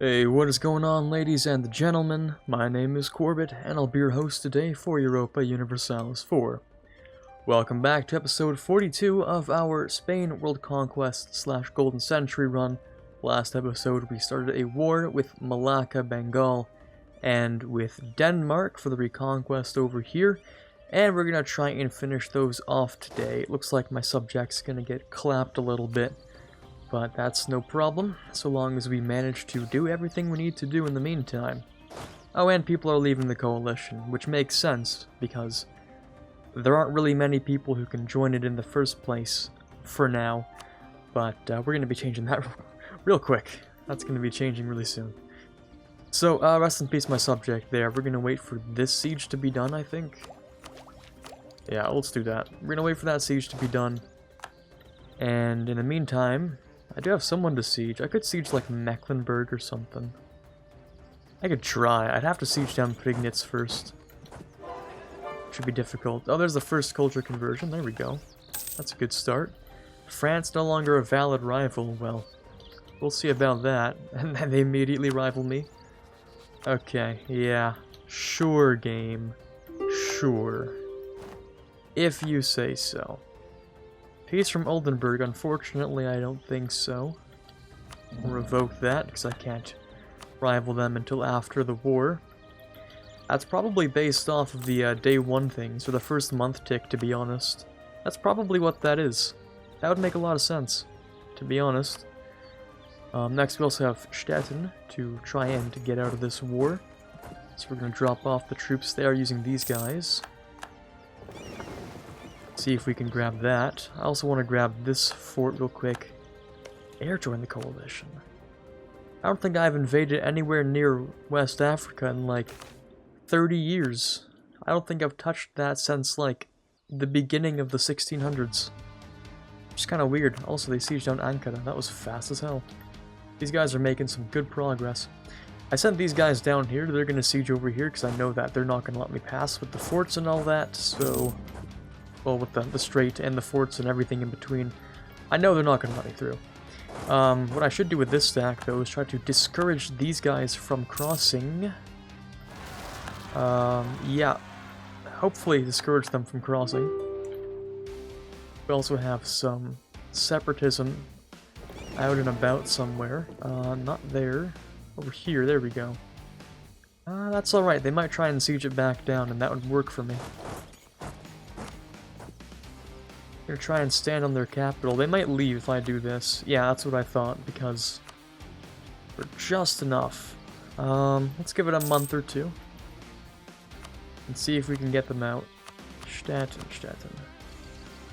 Hey, what is going on, ladies and gentlemen? My name is Quarbit, and I'll be your host today for Europa Universalis 4. Welcome back to episode 42 of our Spain World Conquest / Golden Century run. Last episode, we started a war with Malacca, Bengal, and with Denmark for the reconquest over here, and we're gonna try and finish those off today. It looks like my subject's gonna get clapped a little bit, but that's no problem, so long as we manage to do everything we need to do in the meantime. Oh, and people are leaving the coalition, which makes sense, because there aren't really many people who can join it in the first place, for now. But we're going to be changing that real quick. That's going to be changing really soon. So, rest in peace my subject there. We're going to wait for this siege to be done, I think. Yeah, let's do that. We're going to wait for that siege to be done. And in the meantime, I do have someone to siege. I could siege like Mecklenburg or something. I could try. I'd have to siege down Prignitz first. Should be difficult. Oh, there's the first culture conversion. There we go. That's a good start. France no longer a valid rival. Well, we'll see about that. And then they immediately rival me. Okay, yeah. Sure, game. Sure. If you say so. Peace from Oldenburg, unfortunately I don't think so. I'll revoke that, because I can't rival them until after the war. That's probably based off of the day 1 things, or the first month tick, to be honest. That's probably what that is. That would make a lot of sense, to be honest. Next we also have Stettin to try and get out of this war. So we're going to drop off the troops there using these guys. See if we can grab that. I also want to grab this fort real quick. Air join the coalition. I don't think I've invaded anywhere near West Africa in like 30 years. I don't think I've touched that since like the beginning of the 1600s. Which is kind of weird. Also, they sieged down Ankara. That was fast as hell. These guys are making some good progress. I sent these guys down here. They're going to siege over here because I know that they're not going to let me pass with the forts and all that, so... Well, with the strait and the forts and everything in between. I know they're not going to let me through. What I should do with this stack, though, is try to discourage these guys from crossing. Yeah. Hopefully discourage them from crossing. We also have some separatism out and about somewhere. Not there. Over here, there we go. That's alright, they might try and siege it back down, and that would work for me. Gonna try and stand on their capital. They might leave if I do this. Yeah, that's what I thought, because we're just enough. Let's give it a month or two. And see if we can get them out. Stettin.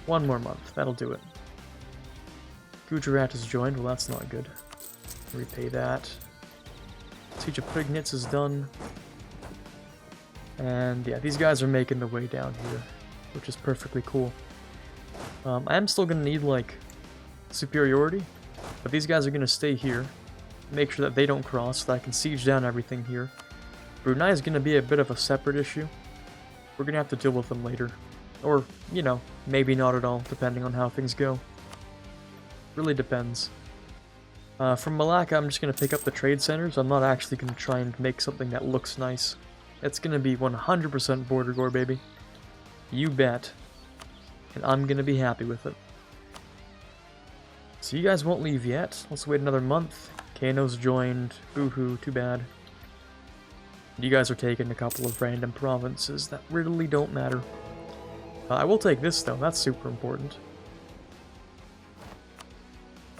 One more month, that'll do it. Gujarat has joined, well that's not good. Repay that. Siege of Prignitz is done. And yeah, these guys are making the way down here, which is perfectly cool. I am still going to need, like, superiority, but these guys are going to stay here, make sure that they don't cross, so that I can siege down everything here. Brunei is going to be a bit of a separate issue. We're going to have to deal with them later. Or, you know, maybe not at all, depending on how things go. Really depends. From Malacca, I'm just going to pick up the trade centers. I'm not actually going to try and make something that looks nice. It's going to be 100% border gore, baby. You bet. And I'm gonna be happy with it. So you guys won't leave yet. Let's wait another month. Kano's joined. Boo-hoo, too bad. You guys are taking a couple of random provinces that really don't matter. I will take this though, that's super important.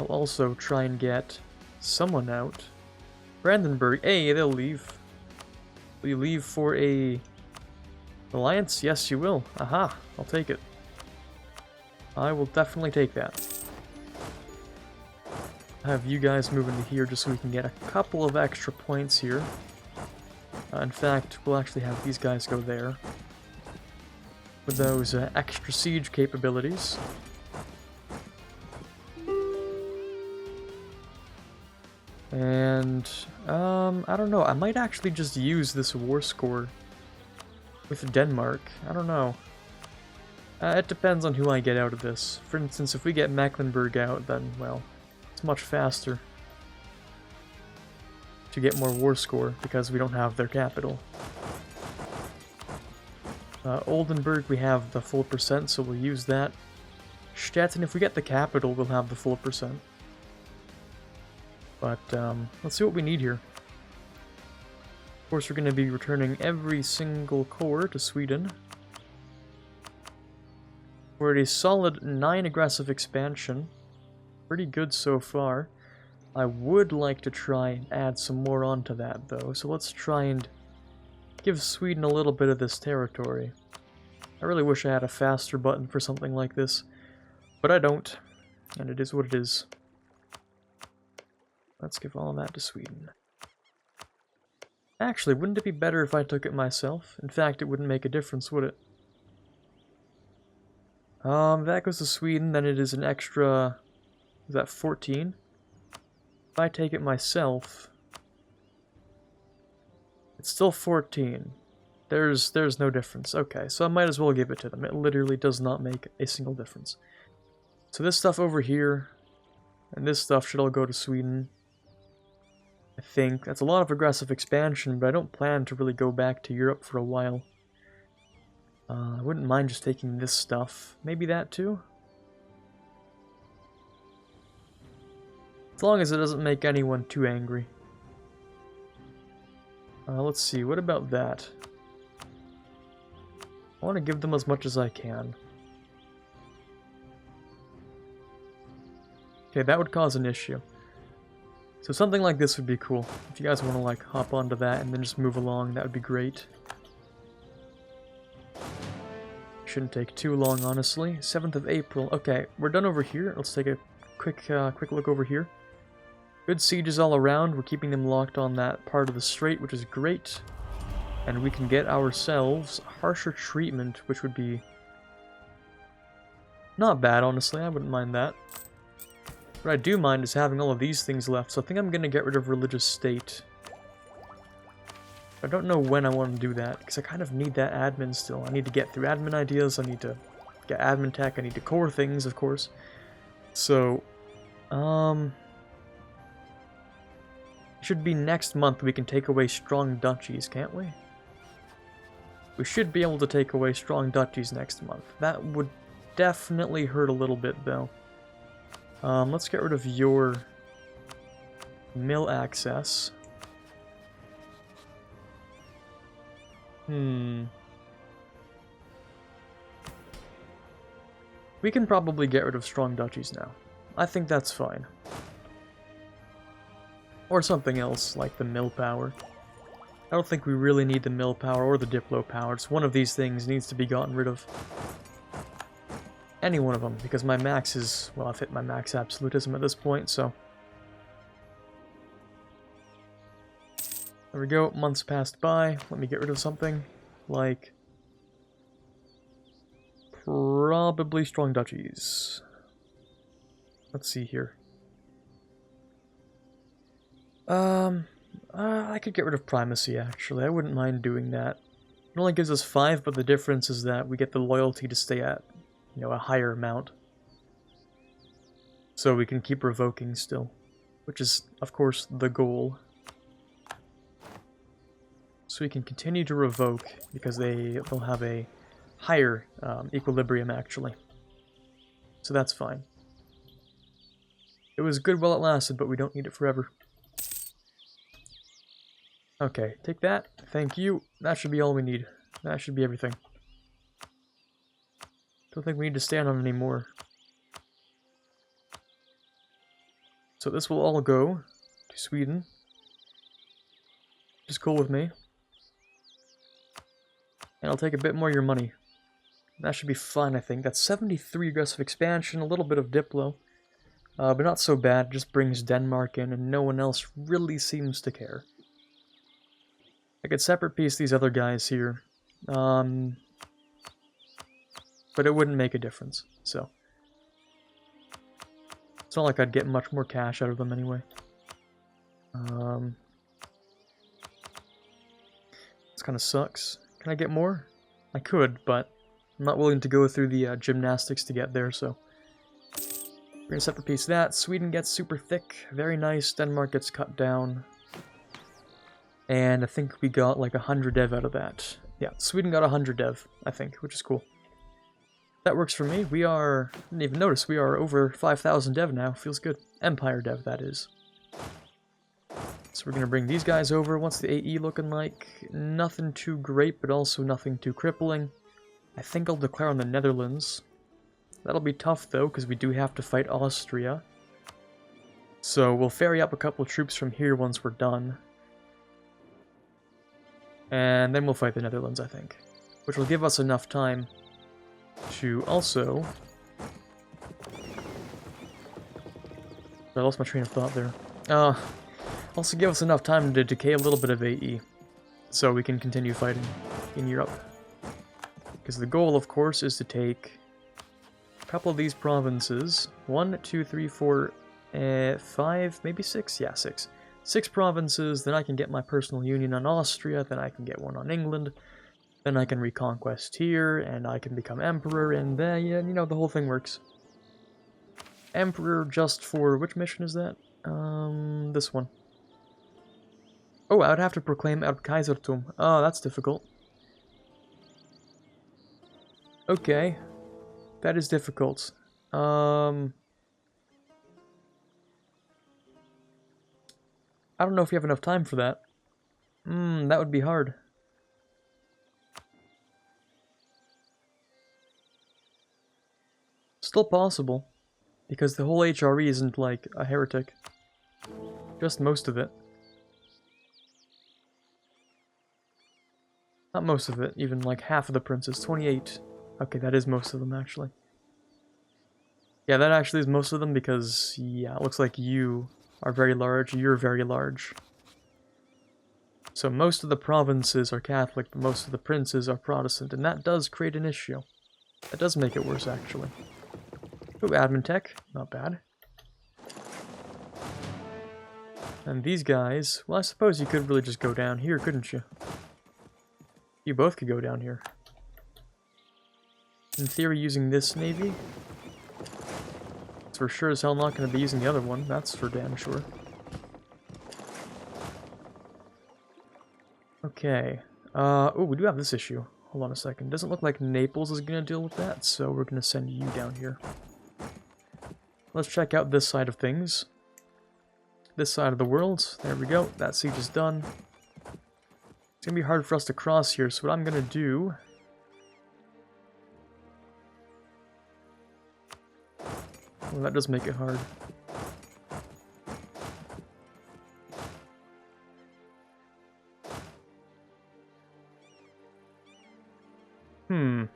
I'll also try and get someone out. Brandenburg, hey, they'll leave. Will you leave for a alliance? Yes, you will. Aha, I'll take it. I will definitely take that. Have you guys move into here just so we can get a couple of extra points here. In fact, we'll actually have these guys go there. With those extra siege capabilities. And, I don't know, I might actually just use this war score with Denmark. I don't know. It depends on who I get out of this. For instance, if we get Mecklenburg out, then, well, it's much faster. to get more war score because we don't have their capital. Oldenburg, we have the full percent, so we'll use that. Stettin, if we get the capital, we'll have the full percent. But let's see what we need here. Of course, we're going to be returning every single core to Sweden. We're at a solid 9 aggressive expansion. Pretty good so far. I would like to try and add some more onto that, though. So let's try and give Sweden a little bit of this territory. I really wish I had a faster button for something like this, but I don't, and it is what it is. Let's give all of that to Sweden. Actually, wouldn't it be better if I took it myself? In fact, it wouldn't make a difference, would it? That goes to Sweden, then it is an extra... is that 14? If I take it myself... it's still 14. There's no difference. Okay, so I might as well give it to them. It literally does not make a single difference. So this stuff over here, and this stuff should all go to Sweden. I think that's a lot of aggressive expansion, but I don't plan to really go back to Europe for a while. I wouldn't mind just taking this stuff. Maybe that too? As long as it doesn't make anyone too angry. Let's see, what about that? I want to give them as much as I can. Okay, that would cause an issue. So something like this would be cool. If you guys want to like hop onto that and then just move along, that would be great. Shouldn't take too long, honestly. 7th of April. Okay, we're done over here. Let's take a quick look over here. Good sieges all around. We're keeping them locked on that part of the strait, which is great. And we can get ourselves harsher treatment, which would be not bad, honestly. I wouldn't mind that. What I do mind is having all of these things left, so I think I'm going to get rid of religious state. I don't know when I want to do that, because I kind of need that admin still. I need to get through admin ideas, I need to get admin tech, I need to core things, of course. So, should be next month we can take away strong duchies, can't we? We should be able to take away strong duchies next month. That would definitely hurt a little bit, though. Let's get rid of your mill access. We can probably get rid of strong duchies now. I think that's fine. Or something else, like the mill power. I don't think we really need the mill power or the diplo power. Just one of these things needs to be gotten rid of. Any one of them, because my max is... well, I've hit my max absolutism at this point, so... there we go, months passed by. Let me get rid of something, like... probably strong duchies. Let's see here. I could get rid of primacy, actually. I wouldn't mind doing that. It only gives us 5, but the difference is that we get the loyalty to stay at, you know, a higher amount. So we can keep revoking still, which is, of course, the goal. So we can continue to revoke, because they'll have a higher equilibrium, actually. So that's fine. It was good while it lasted, but we don't need it forever. Okay, take that. Thank you. That should be all we need. That should be everything. Don't think we need to stand on any more. So this will all go to Sweden. Which is cool with me. And I'll take a bit more of your money. That should be fine, I think. That's 73 aggressive expansion, a little bit of Diplo. But not so bad. Just brings Denmark in, and no one else really seems to care. I could separate piece these other guys here. But it wouldn't make a difference, so. It's not like I'd get much more cash out of them anyway. This kind of sucks. Can I get more? I could, but I'm not willing to go through the gymnastics to get there, so. We're gonna separate piece that. Sweden gets super thick. Very nice. Denmark gets cut down. And I think we got like 100 dev out of that. Yeah, Sweden got 100 dev, I think, which is cool. That works for me. We are, didn't even notice, we are over 5,000 dev now. Feels good. Empire dev, that is. So we're going to bring these guys over. What's the AE looking like? Nothing too great, but also nothing too crippling. I think I'll declare on the Netherlands. That'll be tough, though, because we do have to fight Austria. So we'll ferry up a couple of troops from here once we're done. And then we'll fight the Netherlands, I think. Which will give us enough time to also... I lost my train of thought there. Also give us enough time to decay a little bit of AE. So we can continue fighting in Europe. Because the goal, of course, is to take a couple of these provinces. 1, 2, 3, 4, 5, maybe 6? Yeah, 6. 6 provinces, then I can get my personal union on Austria, then I can get one on England, then I can reconquest here, and I can become emperor, and then, yeah, you know, the whole thing works. Emperor just for, which mission is that? This one. Oh, I would have to proclaim Erbkaisertum. Oh, that's difficult. Okay. That is difficult. I don't know if you have enough time for that. That would be hard. Still possible. Because the whole HRE isn't like a heretic. Just most of it. Not most of it, even like half of the princes. 28. Okay, that is most of them actually. Yeah, that actually is most of them because, yeah, it looks like you are very large, you're very large. So most of the provinces are Catholic, but most of the princes are Protestant, and that does create an issue. That does make it worse, actually. Ooh, admin tech. Not bad. And these guys... Well, I suppose you could really just go down here, couldn't you? You both could go down here. In theory, using this navy. So we're sure as hell not going to be using the other one. That's for damn sure. Okay. Oh, we do have this issue. Hold on a second. Doesn't look like Naples is going to deal with that, so we're going to send you down here. Let's check out this side of things. This side of the world. There we go. That siege is done. It's going to be hard for us to cross here, so what I'm going to do... Well, that does make it hard. Okay,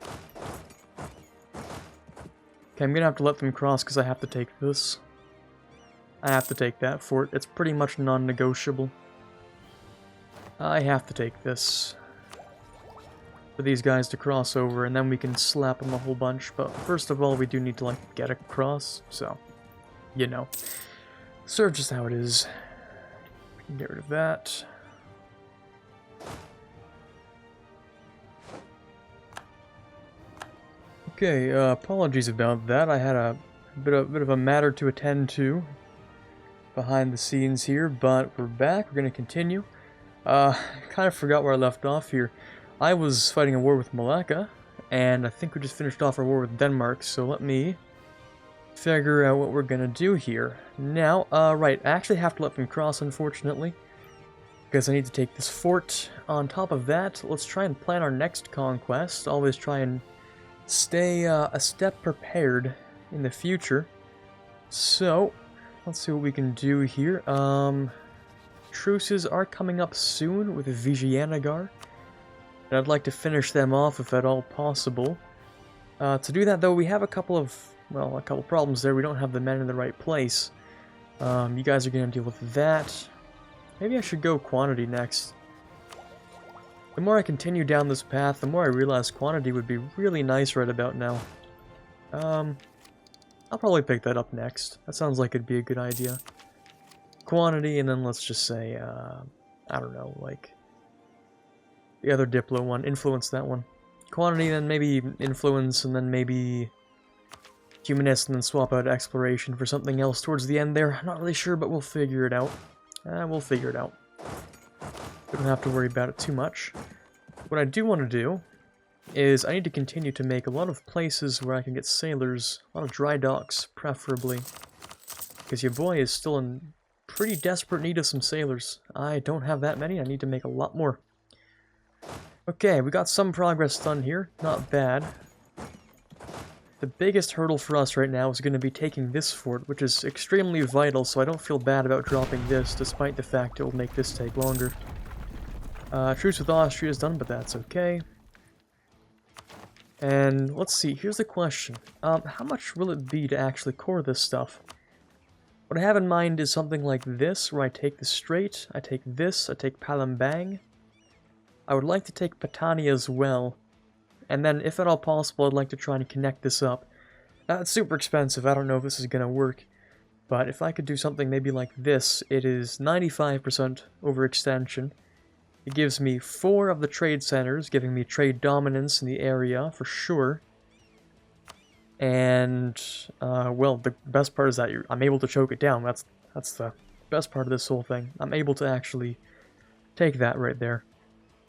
I'm gonna have to let them cross because I have to take this. I have to take that fort. It's pretty much non-negotiable. I have to take this. For these guys to cross over, and then we can slap them a whole bunch. But first of all, we do need to, like, get across. So, you know. Sort of just how it is. We can get rid of that. Okay, apologies about that. I had a bit of a matter to attend to behind the scenes here, but we're back. We're going to continue. Kind of forgot where I left off here. I was fighting a war with Malacca, and I think we just finished off our war with Denmark, so let me figure out what we're going to do here. Now, right, I actually have to let them cross, unfortunately, because I need to take this fort. On top of that, let's try and plan our next conquest. Always try and stay a step prepared in the future. So, let's see what we can do here. Truces are coming up soon with Vijayanagara, and I'd like to finish them off if at all possible. To do that, though, we have a couple problems there. We don't have the men in the right place. You guys are going to deal with that. Maybe I should go quantity next. The more I continue down this path, the more I realize quantity would be really nice right about now. I'll probably pick that up next. That sounds like it'd be a good idea. Quantity, and then let's just say, I don't know, like, the other Diplo one, influence that one. Quantity, then maybe influence, and then maybe humanist, and then swap out exploration for something else towards the end there. I'm not really sure, but we'll figure it out. We'll figure it out. We don't have to worry about it too much. What I do want to do is I need to continue to make a lot of places where I can get sailors, a lot of dry docks, preferably. Because your boy is still in pretty desperate need of some sailors. I don't have that many, I need to make a lot more. Okay, we got some progress done here, not bad. The biggest hurdle for us right now is going to be taking this fort, which is extremely vital, so I don't feel bad about dropping this, despite the fact it will make this take longer. Truce with Austria is done, but that's okay. And let's see, here's the question. How much will it be to actually core this stuff? What I have in mind is something like this, where I take the Strait, I take this, I take Palembang. I would like to take Patani as well. And then, if at all possible, I'd like to try and connect this up. It's super expensive, I don't know if this is going to work. But if I could do something maybe like this, it is 95% overextension. It gives me 4 of the trade centers, giving me trade dominance in the area, for sure. And, well, the best part is that I'm able to choke it down. That's the best part of this whole thing. I'm able to actually take that right there.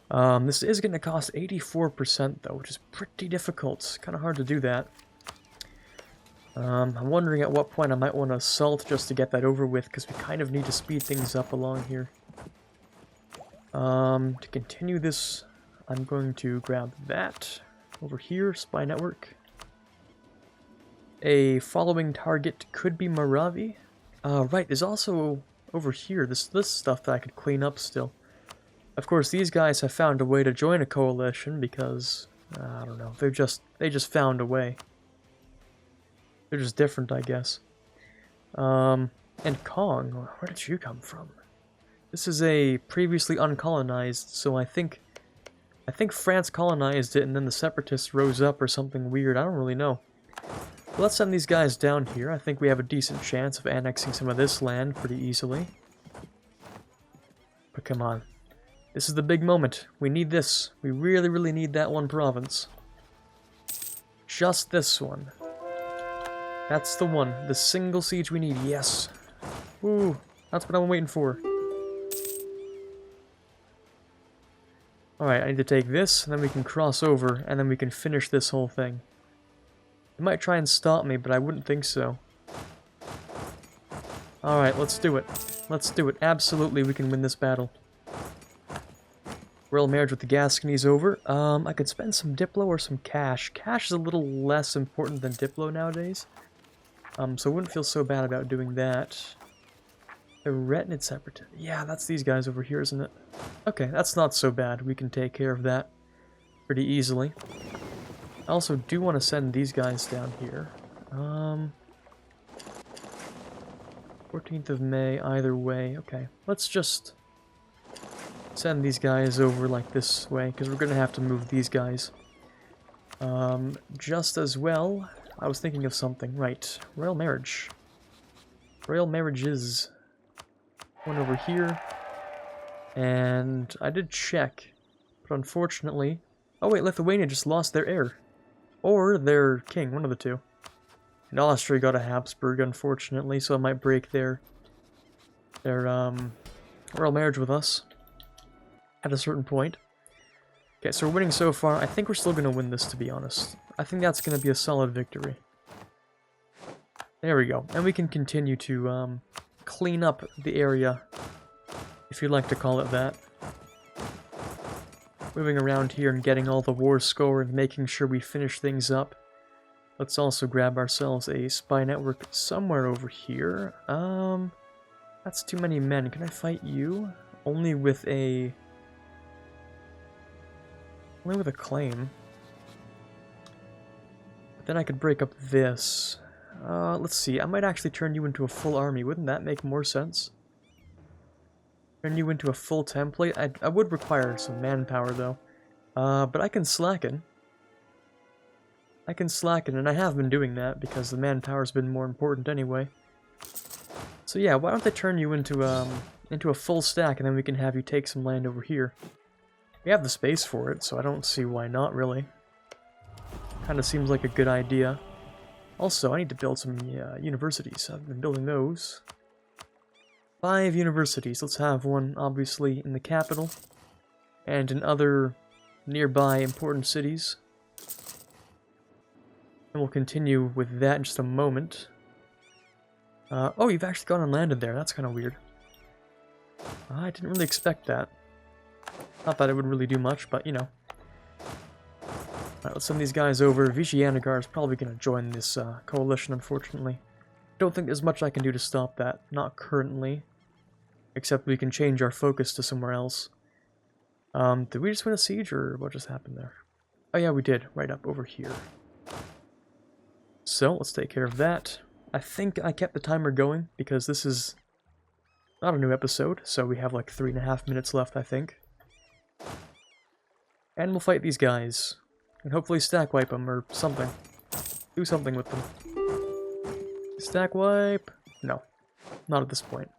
This is going to cost 84% though, which is pretty difficult. It's kind of hard to do that. I'm wondering at what point I might want to assault just to get that over with, because we kind of need to speed things up along here. To continue this, I'm going to grab that over here, spy network. A following target could be Moravi. Right, there's also over here this stuff that I could clean up still. Of course, these guys have found a way to join a coalition because, I don't know, they just found a way. They're just different, I guess. And Kong, where did you come from? This is a previously uncolonized, so I think France colonized it and then the separatists rose up or something weird, I don't really know. But let's send these guys down here. I think we have a decent chance of annexing some of this land pretty easily. But come on. This is the big moment. We need this. We really, really need that one province. Just this one. That's the one. The single siege we need. Yes. Woo. That's what I'm waiting for. Alright, I need to take this, and then we can cross over, and then we can finish this whole thing. It might try and stop me, but I wouldn't think so. Alright, let's do it. Let's do it. Absolutely, we can win this battle. Royal marriage with the Gascony's over. I could spend some Diplo or some cash. Cash is a little less important than Diplo nowadays. So I wouldn't feel so bad about doing that. The Retinid Separatist. Yeah, that's these guys over here, isn't it? Okay, that's not so bad. We can take care of that pretty easily. I also do want to send these guys down here. 14th of May, either way. Okay, let's just send these guys over like this way, because we're going to have to move these guys. Just as well, I was thinking of something. Right, royal marriage. Royal marriages. One over here. And I did check, but unfortunately... Oh wait, Lithuania just lost their heir. Or their king, one of the two. And Austria got a Habsburg, unfortunately, so it might break their royal marriage with us at a certain point. Okay, so we're winning so far. I think we're still going to win this, to be honest. I think that's going to be a solid victory. There we go. And we can continue to clean up the area, if you'd like to call it that. Moving around here and getting all the war score and making sure we finish things up. Let's also grab ourselves a spy network somewhere over here. That's too many men. Can I fight you? Only with a claim. But then I could break up this. Let's see. I might actually turn you into a full army. Wouldn't that make more sense? Turn you into a full template? I would require some manpower, though. But I can slacken. I can slacken, and I have been doing that, because the manpower's been more important anyway. So yeah, why don't I turn you into a full stack, and then we can have you take some land over here. We have the space for it, so I don't see why not, really. Kinda seems like a good idea. Also, I need to build some universities. I've been building those. 5 universities. Let's have one, obviously, in the capital. and in other nearby important cities. And we'll continue with that in just a moment. Oh, you've actually gone and landed there. That's kind of weird. I didn't really expect that. Not that it would really do much, but you know. Alright, let's send these guys over. Vichy Anagar is probably going to join this coalition, unfortunately. Don't think there's much I can do to stop that. Not currently. Except we can change our focus to somewhere else. Did we just win a siege, or what just happened there? Oh yeah, we did. Right up over here. So, let's take care of that. I think I kept the timer going, because this is not a new episode, so we have like 3.5 minutes left, I think. And we'll fight these guys. And hopefully stack wipe them, or something. Do something with them. Stack wipe? No. Not at this point.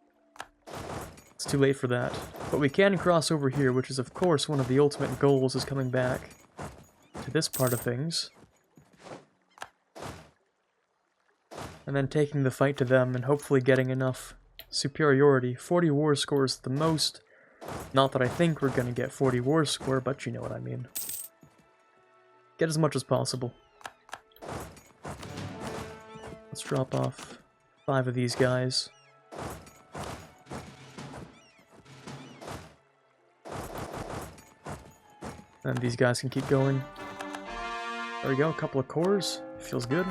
It's too late for that. But we can cross over here, which is of course one of the ultimate goals, is coming back to this part of things. And then taking the fight to them and hopefully getting enough superiority. 40 war scores at the most. Not that I think we're gonna get 40 war score, but you know what I mean. Get as much as possible. Let's drop off 5 of these guys. And these guys can keep going. There we go, a couple of cores. Feels good.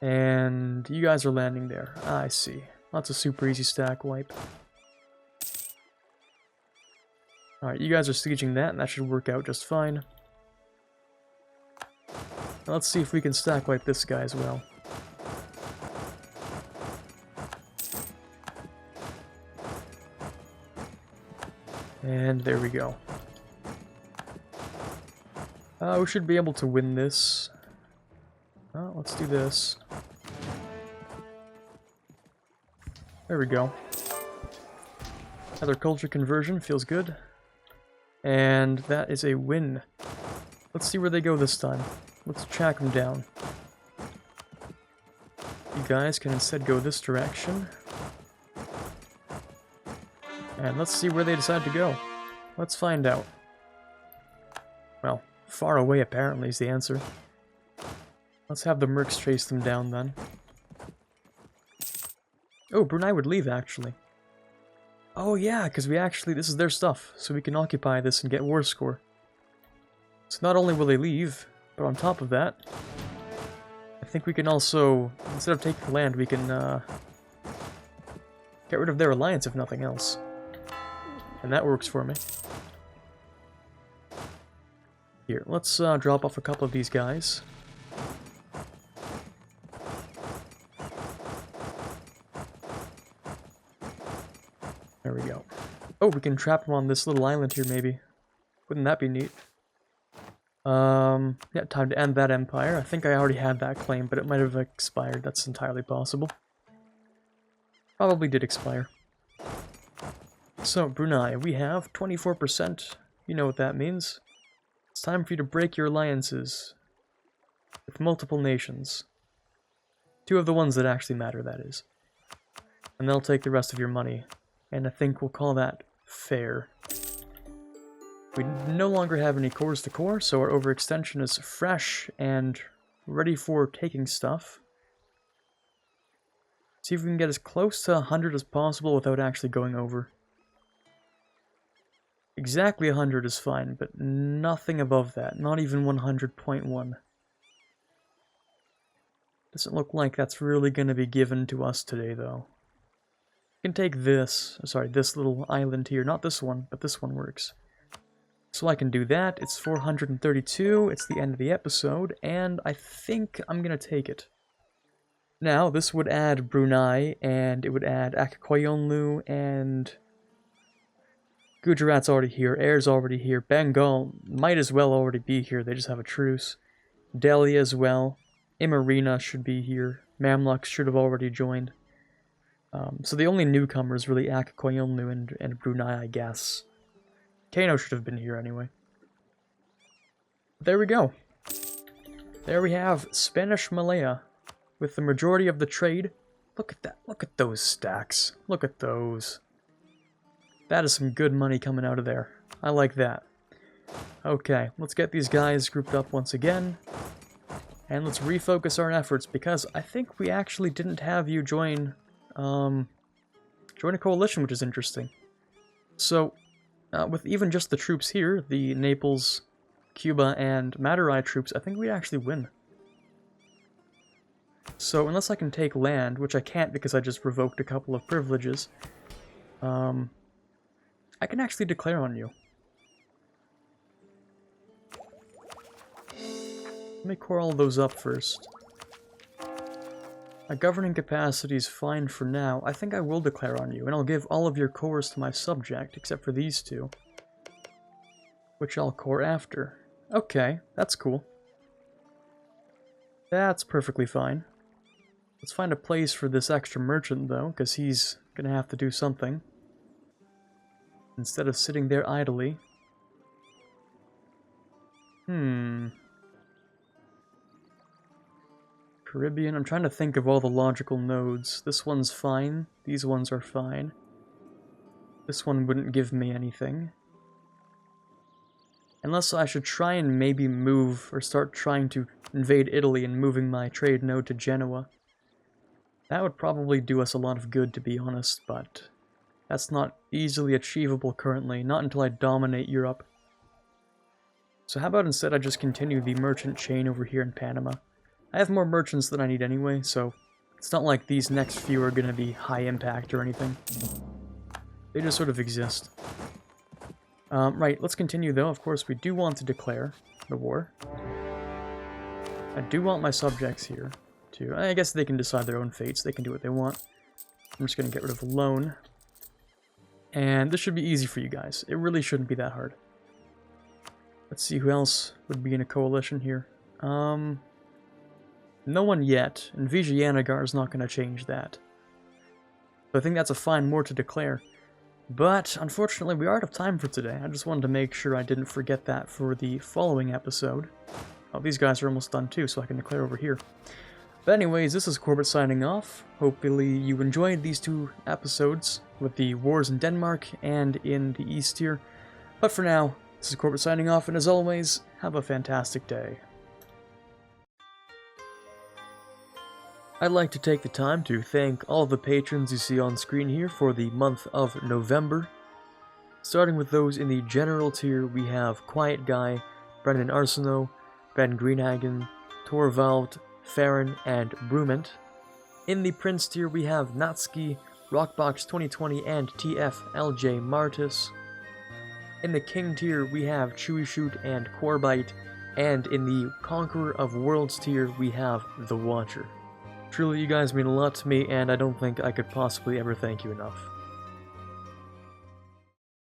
And you guys are landing there. I see. Lots of super easy stack wipe. Alright, you guys are sieging that, and that should work out just fine. Now let's see if we can stack wipe this guy as well. And there we go. We should be able to win this. Let's do this. There we go. Another culture conversion, feels good. And that is a win. Let's see where they go this time. Let's track them down. You guys can instead go this direction. And let's see where they decide to go. Let's find out. Well, far away apparently is the answer. Let's have the mercs chase them down then. Oh, Brunei would leave actually. Oh yeah, because we actually, this is their stuff, so we can occupy this and get war score. So not only will they leave, but on top of that, I think we can also, instead of taking land, we can get rid of their alliance if nothing else. And that works for me. Here, let's drop off a couple of these guys. There we go. Oh, we can trap them on this little island here, maybe. Wouldn't that be neat? Yeah, time to end that empire. I think I already had that claim, but it might have expired. That's entirely possible. Probably did expire. So, Brunei, we have 24%. You know what that means. It's time for you to break your alliances with multiple nations. 2 of the ones that actually matter, that is. And they'll take the rest of your money. And I think we'll call that fair. We no longer have any cores to core, so our overextension is fresh and ready for taking stuff. See if we can get as close to 100 as possible without actually going over. Exactly 100 is fine, but nothing above that. Not even 100.1. Doesn't look like that's really going to be given to us today, though. We can take this, sorry, this little island here. Not this one, but this one works. So I can do that. It's 432. It's the end of the episode, and I think I'm going to take it. Now, this would add Brunei, and it would add Akakoyonlu, and Gujarat's already here, Air's already here, Bengal might as well already be here, they just have a truce. Delhi as well, Imarina should be here, Mamluks should have already joined. So the only newcomer is really Akakoyonlu and Brunei, I guess. Kano should have been here anyway. There we go. There we have Spanish Malaya, with the majority of the trade. Look at that, look at those stacks, look at those. That is some good money coming out of there. I like that. Okay, let's get these guys grouped up once again. And let's refocus our efforts, because I think we actually didn't have you join a coalition, which is interesting. So, with even just the troops here, the Naples, Cuba, and Madurai troops, I think we actually win. So, unless I can take land, which I can't because I just revoked a couple of privileges, I can actually declare on you. Let me core all those up first. My governing capacity is fine for now. I think I will declare on you, and I'll give all of your cores to my subject, except for these two, which I'll core after. Okay, that's cool. That's perfectly fine. Let's find a place for this extra merchant, though, because he's gonna have to do something. Instead of sitting there idly. Caribbean, I'm trying to think of all the logical nodes. This one's fine. These ones are fine. This one wouldn't give me anything. Unless I should try and maybe move, or start trying to invade Italy and moving my trade node to Genoa. That would probably do us a lot of good, to be honest, but that's not easily achievable currently, not until I dominate Europe. So how about instead I just continue the merchant chain over here in Panama? I have more merchants than I need anyway, so it's not like these next few are going to be high impact or anything. They just sort of exist. Right, let's continue though. Of course, we do want to declare the war. I do want my subjects here to... I guess they can decide their own fates. They can do what they want. I'm just going to get rid of the loan. And this should be easy for you guys. It really shouldn't be that hard. Let's see who else would be in a coalition here. No one yet, and Vijayanagar is not going to change that. So I think that's a fine war to declare. But, unfortunately, we are out of time for today. I just wanted to make sure I didn't forget that for the following episode. Oh, these guys are almost done too, so I can declare over here. But anyways, this is Quarbit signing off. Hopefully you enjoyed these two episodes with the wars in Denmark and in the East here. But for now, this is Quarbit signing off, and as always, have a fantastic day. I'd like to take the time to thank all the patrons you see on screen here for the month of November. Starting with those in the general tier, we have Quiet Guy, Brendan Arsenault, Ben Greenhagen, Torvald, Farron, and Brument. In the Prince tier, we have Natsuki, Rockbox 2020, and TFLJ Martis. In the King tier, we have Chewy Shoot and Quarbite, and in the Conqueror of Worlds tier, we have The Watcher. Truly, you guys mean a lot to me, and I don't think I could possibly ever thank you enough.